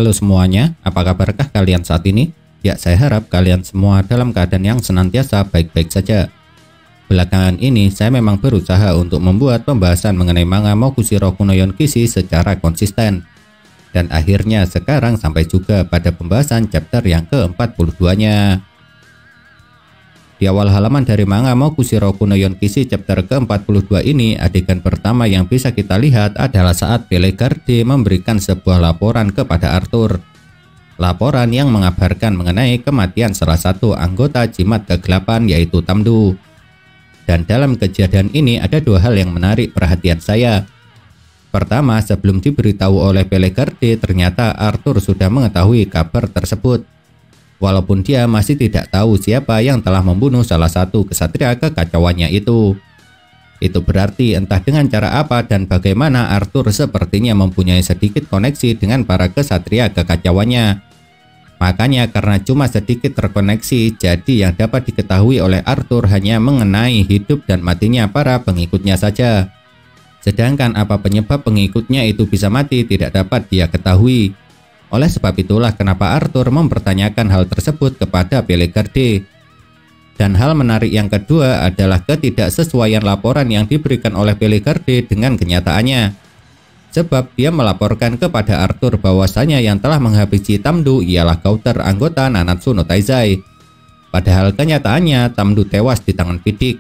Halo semuanya, apa kabarkah kalian saat ini? Ya, saya harap kalian semua dalam keadaan yang senantiasa baik-baik saja. Belakangan ini, saya memang berusaha untuk membuat pembahasan mengenai manga Mokushiro no Yonkishi secara konsisten. Dan akhirnya sekarang sampai juga pada pembahasan chapter yang ke-42-nya. Di awal halaman dari manga Mokushiro no Yonkishi chapter ke-42 ini, adegan pertama yang bisa kita lihat adalah saat Bellegarde memberikan sebuah laporan kepada Arthur. Laporan yang mengabarkan mengenai kematian salah satu anggota Jimat Kegelapan yaitu Tamdu. Dan dalam kejadian ini ada dua hal yang menarik perhatian saya. Pertama, sebelum diberitahu oleh Bellegarde, ternyata Arthur sudah mengetahui kabar tersebut. Walaupun dia masih tidak tahu siapa yang telah membunuh salah satu kesatria kekacauannya itu. Itu berarti entah dengan cara apa dan bagaimana Arthur sepertinya mempunyai sedikit koneksi dengan para kesatria kekacauannya. Makanya karena cuma sedikit terkoneksi, jadi yang dapat diketahui oleh Arthur hanya mengenai hidup dan matinya para pengikutnya saja. Sedangkan apa penyebab pengikutnya itu bisa mati tidak dapat dia ketahui. Oleh sebab itulah kenapa Arthur mempertanyakan hal tersebut kepada Bellegarde. Dan hal menarik yang kedua adalah ketidaksesuaian laporan yang diberikan oleh Bellegarde dengan kenyataannya. Sebab dia melaporkan kepada Arthur bahwasanya yang telah menghabisi Tamdu ialah Gauter anggota Nanatsu no Taizai. Padahal kenyataannya Tamdu tewas di tangan Pidik.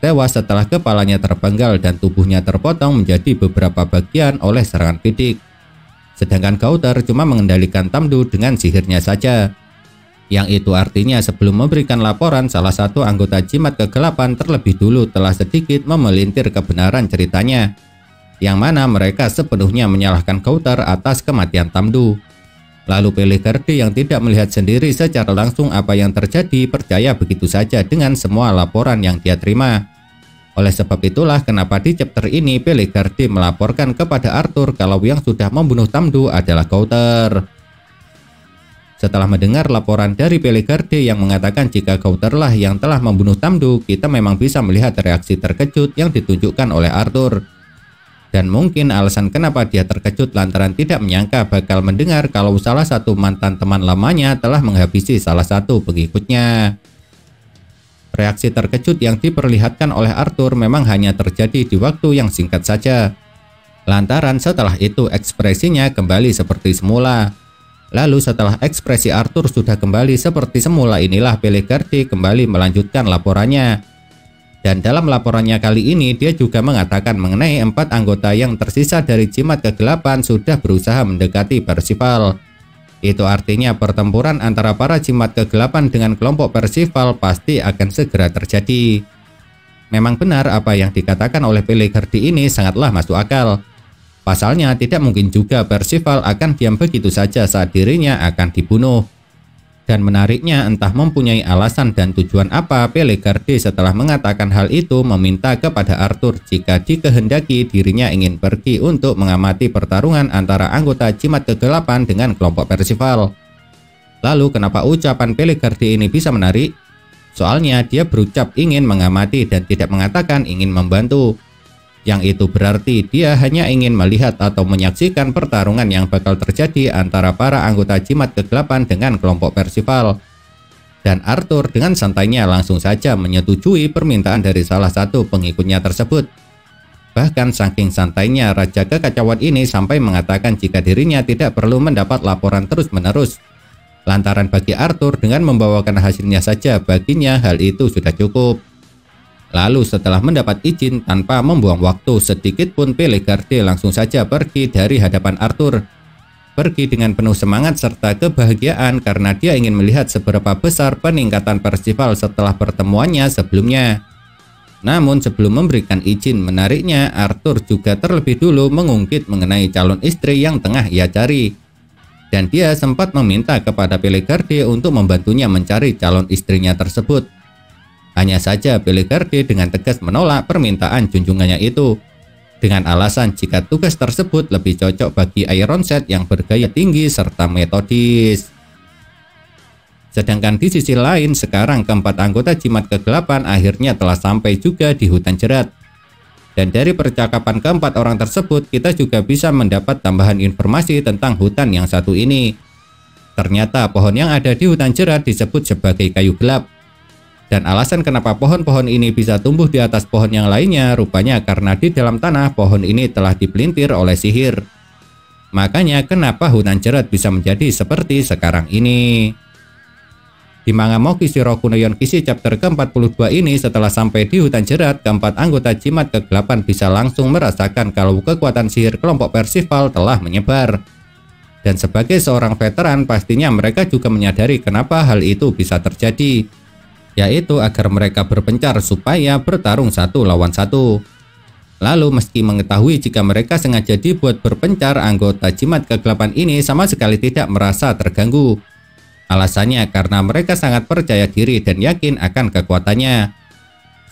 Tewas setelah kepalanya terpenggal dan tubuhnya terpotong menjadi beberapa bagian oleh serangan Pidik. Sedangkan Gauter cuma mengendalikan Tamdu dengan sihirnya saja. Yang itu artinya sebelum memberikan laporan, salah satu anggota Jimat Kegelapan terlebih dulu telah sedikit memelintir kebenaran ceritanya. Yang mana mereka sepenuhnya menyalahkan Gauter atas kematian Tamdu. Lalu Bellegarde yang tidak melihat sendiri secara langsung apa yang terjadi percaya begitu saja dengan semua laporan yang dia terima. Oleh sebab itulah kenapa di chapter ini Bellegarde melaporkan kepada Arthur kalau yang sudah membunuh Tamdu adalah Gauter. Setelah mendengar laporan dari Bellegarde yang mengatakan jika Gauterlah yang telah membunuh Tamdu, kita memang bisa melihat reaksi terkejut yang ditunjukkan oleh Arthur. Dan mungkin alasan kenapa dia terkejut lantaran tidak menyangka bakal mendengar kalau salah satu mantan teman lamanya telah menghabisi salah satu pengikutnya. Reaksi terkejut yang diperlihatkan oleh Arthur memang hanya terjadi di waktu yang singkat saja. Lantaran setelah itu ekspresinya kembali seperti semula. Lalu setelah ekspresi Arthur sudah kembali seperti semula, inilah Bellegarde kembali melanjutkan laporannya. Dan dalam laporannya kali ini dia juga mengatakan mengenai 4 anggota yang tersisa dari Jimat Kegelapan sudah berusaha mendekati Percival. Itu artinya pertempuran antara para Jimat Kegelapan dengan kelompok Percival pasti akan segera terjadi. Memang benar apa yang dikatakan oleh Bellegarde ini sangatlah masuk akal. Pasalnya tidak mungkin juga Percival akan diam begitu saja saat dirinya akan dibunuh. Dan menariknya entah mempunyai alasan dan tujuan apa Bellegarde setelah mengatakan hal itu meminta kepada Arthur jika dikehendaki dirinya ingin pergi untuk mengamati pertarungan antara anggota Jimat Kegelapan dengan kelompok Percival. Lalu kenapa ucapan Bellegarde ini bisa menarik? Soalnya dia berucap ingin mengamati dan tidak mengatakan ingin membantu. Yang itu berarti dia hanya ingin melihat atau menyaksikan pertarungan yang bakal terjadi antara para anggota Jimat Kegelapan dengan kelompok Percival. Dan Arthur dengan santainya langsung saja menyetujui permintaan dari salah satu pengikutnya tersebut. Bahkan saking santainya Raja Kekacauan ini sampai mengatakan jika dirinya tidak perlu mendapat laporan terus-menerus. Lantaran bagi Arthur dengan membawakan hasilnya saja baginya hal itu sudah cukup. Lalu setelah mendapat izin tanpa membuang waktu sedikit pun Bellegarde langsung saja pergi dari hadapan Arthur. Pergi dengan penuh semangat serta kebahagiaan karena dia ingin melihat seberapa besar peningkatan Percival setelah pertemuannya sebelumnya. Namun sebelum memberikan izin, menariknya Arthur juga terlebih dulu mengungkit mengenai calon istri yang tengah ia cari. Dan dia sempat meminta kepada Bellegarde untuk membantunya mencari calon istrinya tersebut. Hanya saja Bellegarde dengan tegas menolak permintaan junjungannya itu. Dengan alasan jika tugas tersebut lebih cocok bagi Ironset yang bergaya tinggi serta metodis. Sedangkan di sisi lain sekarang keempat anggota Jimat Kegelapan akhirnya telah sampai juga di hutan jerat. Dan dari percakapan keempat orang tersebut, kita juga bisa mendapat tambahan informasi tentang hutan yang satu ini. Ternyata pohon yang ada di hutan jerat disebut sebagai kayu gelap. Dan alasan kenapa pohon-pohon ini bisa tumbuh di atas pohon yang lainnya rupanya karena di dalam tanah pohon ini telah dipelintir oleh sihir. Makanya kenapa hutan jerat bisa menjadi seperti sekarang ini. Di manga Moki Shiro Kunoyon Kishi chapter ke-42 ini, setelah sampai di hutan jerat, keempat anggota jimat kegelapan bisa langsung merasakan kalau kekuatan sihir kelompok Percival telah menyebar. Dan sebagai seorang veteran, pastinya mereka juga menyadari kenapa hal itu bisa terjadi, yaitu agar mereka berpencar supaya bertarung satu lawan satu. Lalu meski mengetahui jika mereka sengaja dibuat berpencar, anggota jimat kegelapan ini sama sekali tidak merasa terganggu. Alasannya karena mereka sangat percaya diri dan yakin akan kekuatannya.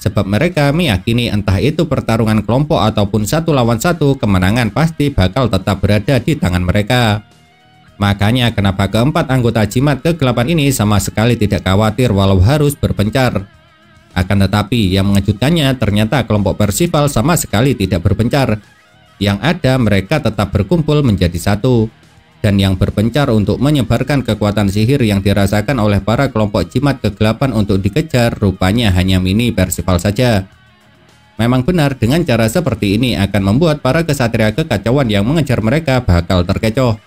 Sebab mereka meyakini entah itu pertarungan kelompok ataupun satu lawan satu, kemenangan pasti bakal tetap berada di tangan mereka. Makanya kenapa keempat anggota jimat kegelapan ini sama sekali tidak khawatir walau harus berpencar. Akan tetapi yang mengejutkannya ternyata kelompok Percival sama sekali tidak berpencar. Yang ada mereka tetap berkumpul menjadi satu. Dan yang berpencar untuk menyebarkan kekuatan sihir yang dirasakan oleh para kelompok jimat kegelapan untuk dikejar rupanya hanya mini Percival saja. Memang benar, dengan cara seperti ini akan membuat para kesatria kekacauan yang mengejar mereka bakal terkecoh.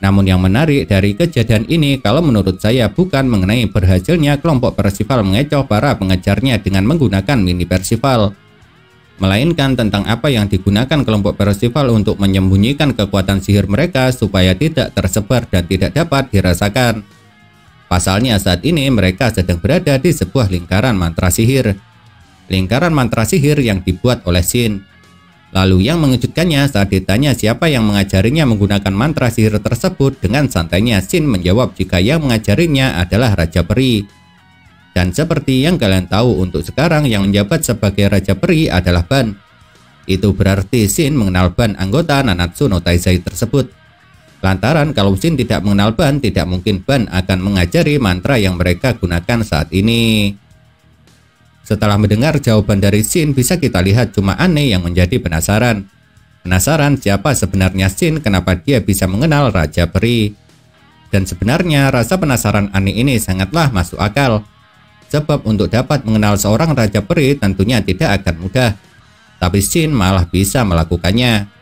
Namun yang menarik dari kejadian ini kalau menurut saya bukan mengenai berhasilnya kelompok Percival mengecoh para pengejarnya dengan menggunakan mini Percival, melainkan tentang apa yang digunakan kelompok Percival untuk menyembunyikan kekuatan sihir mereka supaya tidak tersebar dan tidak dapat dirasakan. Pasalnya saat ini mereka sedang berada di sebuah lingkaran mantra sihir. Lingkaran mantra sihir yang dibuat oleh Shin. Lalu yang mengejutkannya saat ditanya siapa yang mengajarinya menggunakan mantra sihir tersebut, dengan santainya Shin menjawab jika yang mengajarinya adalah Raja Peri. Dan seperti yang kalian tahu, untuk sekarang yang menjabat sebagai Raja Peri adalah Ban. Itu berarti Shin mengenal Ban, anggota Nanatsu no Taizai tersebut. Lantaran kalau Shin tidak mengenal Ban, tidak mungkin Ban akan mengajari mantra yang mereka gunakan saat ini. Setelah mendengar jawaban dari Shin, bisa kita lihat cuma aneh yang menjadi penasaran. Penasaran siapa sebenarnya Shin, kenapa dia bisa mengenal Raja Peri. Dan sebenarnya rasa penasaran aneh ini sangatlah masuk akal. Sebab untuk dapat mengenal seorang Raja Peri tentunya tidak akan mudah. Tapi Shin malah bisa melakukannya.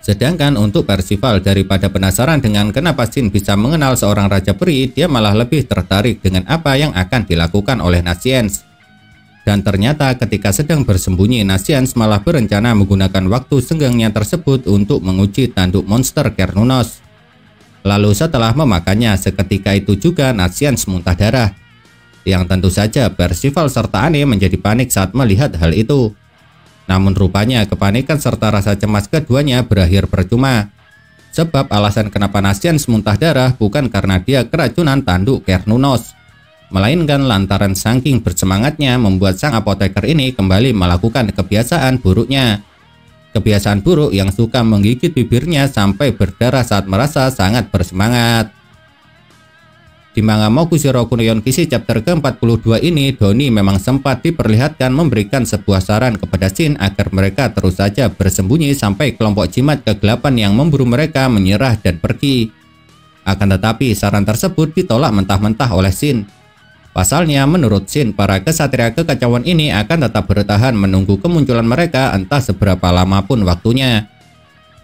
Sedangkan untuk Percival, daripada penasaran dengan kenapa Shin bisa mengenal seorang Raja Peri, dia malah lebih tertarik dengan apa yang akan dilakukan oleh Nascience. Dan ternyata ketika sedang bersembunyi, Nascience malah berencana menggunakan waktu senggangnya tersebut untuk menguji tanduk monster Cernunnos. Lalu setelah memakannya, seketika itu juga Nascience muntah darah. Yang tentu saja Percival serta Anne menjadi panik saat melihat hal itu. Namun rupanya kepanikan serta rasa cemas keduanya berakhir percuma. Sebab alasan kenapa Nascience muntah darah bukan karena dia keracunan tanduk Cernunnos, melainkan lantaran saking bersemangatnya membuat sang apoteker ini kembali melakukan kebiasaan buruknya. Kebiasaan buruk yang suka menggigit bibirnya sampai berdarah saat merasa sangat bersemangat. Di manga Moku Shiro Kunoyon Kishi chapter ke-42 ini, Doni memang sempat diperlihatkan memberikan sebuah saran kepada Shin agar mereka terus saja bersembunyi sampai kelompok jimat kegelapan yang memburu mereka menyerah dan pergi. Akan tetapi saran tersebut ditolak mentah-mentah oleh Shin. Pasalnya menurut Shin, para kesatria kekacauan ini akan tetap bertahan menunggu kemunculan mereka entah seberapa lama pun waktunya.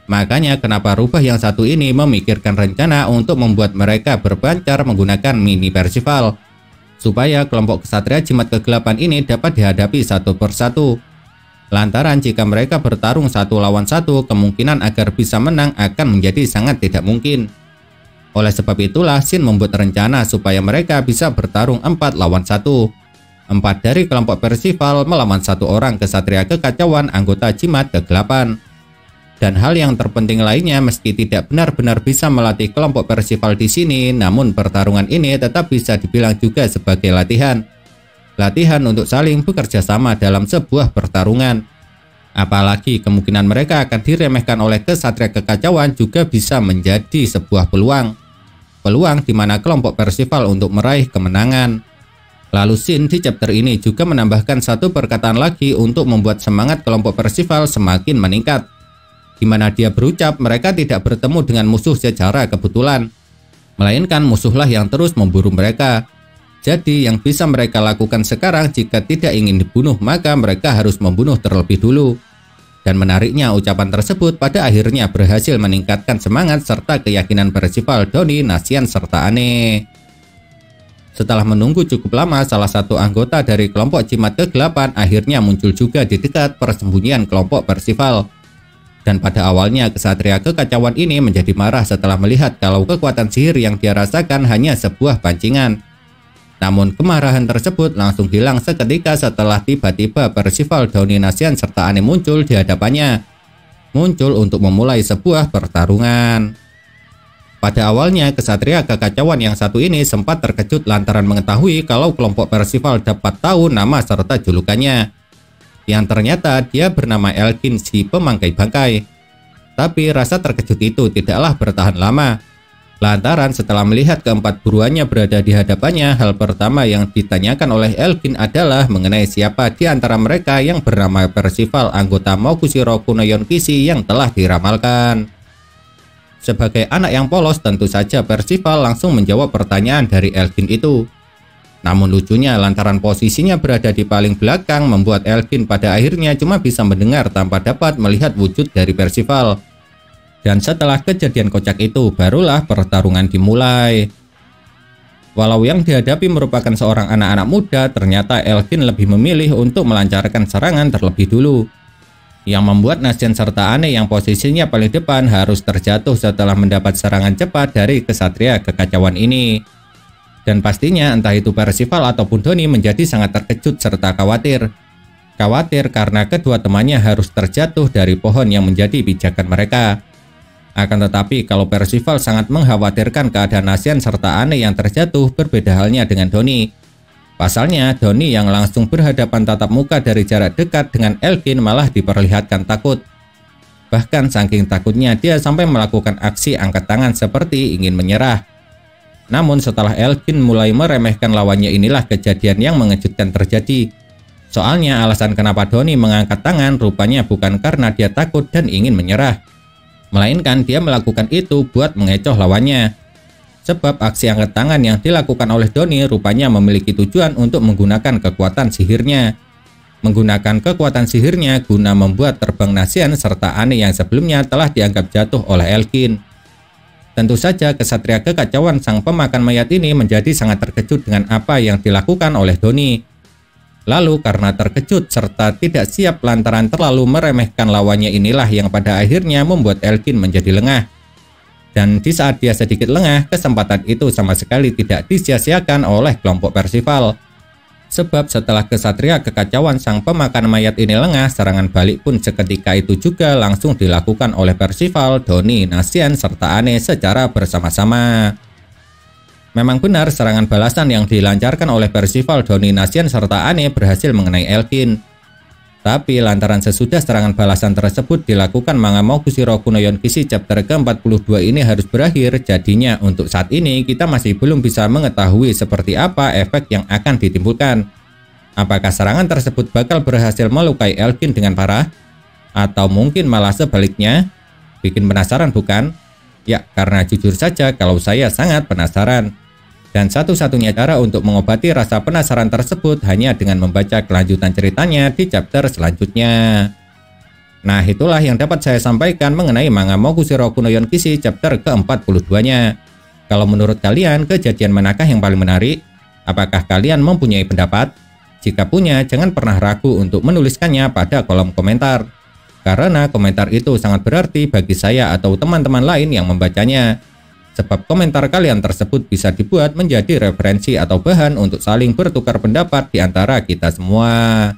Makanya kenapa rubah yang satu ini memikirkan rencana untuk membuat mereka berpencar menggunakan mini Percival, supaya kelompok kesatria jimat kegelapan ini dapat dihadapi satu persatu. Lantaran jika mereka bertarung satu lawan satu, kemungkinan agar bisa menang akan menjadi sangat tidak mungkin. Oleh sebab itulah Shin membuat rencana supaya mereka bisa bertarung 4 lawan 1. 4 dari kelompok Percival melawan 1 orang kesatria kekacauan anggota jimat kegelapan. Dan hal yang terpenting lainnya, meski tidak benar-benar bisa melatih kelompok Percival di sini, namun pertarungan ini tetap bisa dibilang juga sebagai latihan. Latihan untuk saling bekerja sama dalam sebuah pertarungan. Apalagi kemungkinan mereka akan diremehkan oleh kesatria kekacauan juga bisa menjadi sebuah peluang. Peluang di mana kelompok Percival untuk meraih kemenangan. Lalu Shin di chapter ini juga menambahkan satu perkataan lagi untuk membuat semangat kelompok Percival semakin meningkat, di mana dia berucap mereka tidak bertemu dengan musuh secara kebetulan, melainkan musuhlah yang terus memburu mereka. Jadi yang bisa mereka lakukan sekarang jika tidak ingin dibunuh, maka mereka harus membunuh terlebih dulu. Dan menariknya, ucapan tersebut pada akhirnya berhasil meningkatkan semangat serta keyakinan Percival, Donnie, Nasian, serta Anne. Setelah menunggu cukup lama, salah satu anggota dari kelompok jimat ke-8 akhirnya muncul juga di dekat persembunyian kelompok Percival. Dan pada awalnya kesatria kekacauan ini menjadi marah setelah melihat kalau kekuatan sihir yang dia rasakan hanya sebuah pancingan. Namun kemarahan tersebut langsung hilang seketika setelah tiba-tiba Percival, Donnie, Nasian, serta Anne muncul di hadapannya. Muncul untuk memulai sebuah pertarungan. Pada awalnya, kesatria kekacauan yang satu ini sempat terkejut lantaran mengetahui kalau kelompok Percival dapat tahu nama serta julukannya, yang ternyata dia bernama Elkin, si pemangkai bangkai. Tapi rasa terkejut itu tidaklah bertahan lama, lantaran setelah melihat keempat buruannya berada di hadapannya, hal pertama yang ditanyakan oleh Elkin adalah mengenai siapa di antara mereka yang bernama Percival, anggota Mokushiro Kunoyon Kishi yang telah diramalkan. Sebagai anak yang polos, tentu saja Percival langsung menjawab pertanyaan dari Elkin itu. Namun lucunya, lantaran posisinya berada di paling belakang, membuat Elkin pada akhirnya cuma bisa mendengar tanpa dapat melihat wujud dari Percival. Dan setelah kejadian kocak itu, barulah pertarungan dimulai. Walau yang dihadapi merupakan seorang anak-anak muda, ternyata Elkin lebih memilih untuk melancarkan serangan terlebih dulu, yang membuat Nasian serta Anne yang posisinya paling depan harus terjatuh setelah mendapat serangan cepat dari kesatria kekacauan ini. Dan pastinya entah itu Percival ataupun Donnie menjadi sangat terkejut serta khawatir. Khawatir karena kedua temannya harus terjatuh dari pohon yang menjadi pijakan mereka. Akan tetapi kalau Percival sangat mengkhawatirkan keadaan Nasian serta Anne yang terjatuh, berbeda halnya dengan Donnie. Pasalnya, Donnie yang langsung berhadapan tatap muka dari jarak dekat dengan Elkin malah diperlihatkan takut. Bahkan saking takutnya dia sampai melakukan aksi angkat tangan seperti ingin menyerah. Namun setelah Elkin mulai meremehkan lawannya, inilah kejadian yang mengejutkan terjadi. Soalnya alasan kenapa Donnie mengangkat tangan rupanya bukan karena dia takut dan ingin menyerah, melainkan dia melakukan itu buat mengecoh lawannya. Sebab aksi angkat tangan yang dilakukan oleh Donnie rupanya memiliki tujuan untuk menggunakan kekuatan sihirnya. Menggunakan kekuatan sihirnya guna membuat terbang Nasian serta Anne yang sebelumnya telah dianggap jatuh oleh Elkin. Tentu saja kesatria kekacauan sang pemakan mayat ini menjadi sangat terkejut dengan apa yang dilakukan oleh Donnie. Lalu karena terkejut serta tidak siap lantaran terlalu meremehkan lawannya, inilah yang pada akhirnya membuat Elkin menjadi lengah. Dan di saat dia sedikit lengah, kesempatan itu sama sekali tidak disia-siakan oleh kelompok Percival. Sebab setelah kesatria kekacauan sang pemakan mayat ini lengah, serangan balik pun seketika itu juga langsung dilakukan oleh Percival, Donnie, Nasian, serta Anne secara bersama-sama. Memang benar serangan balasan yang dilancarkan oleh Percival, Donnie, Nasian, serta Anne berhasil mengenai Elkin. Tapi lantaran sesudah serangan balasan tersebut dilakukan, manga Mokushiro Kunoyon Kishi chapter ke-42 ini harus berakhir. Jadinya untuk saat ini kita masih belum bisa mengetahui seperti apa efek yang akan ditimbulkan. Apakah serangan tersebut bakal berhasil melukai Elkin dengan parah? Atau mungkin malah sebaliknya? Bikin penasaran bukan? Ya, karena jujur saja kalau saya sangat penasaran. Dan satu-satunya cara untuk mengobati rasa penasaran tersebut hanya dengan membaca kelanjutan ceritanya di chapter selanjutnya. Nah, itulah yang dapat saya sampaikan mengenai manga Mokushiro Kunoyon Kishi chapter ke-42-nya. Kalau menurut kalian, kejadian manakah yang paling menarik? Apakah kalian mempunyai pendapat? Jika punya, jangan pernah ragu untuk menuliskannya pada kolom komentar. Karena komentar itu sangat berarti bagi saya atau teman-teman lain yang membacanya. Sebab komentar kalian tersebut bisa dibuat menjadi referensi atau bahan untuk saling bertukar pendapat di antara kita semua.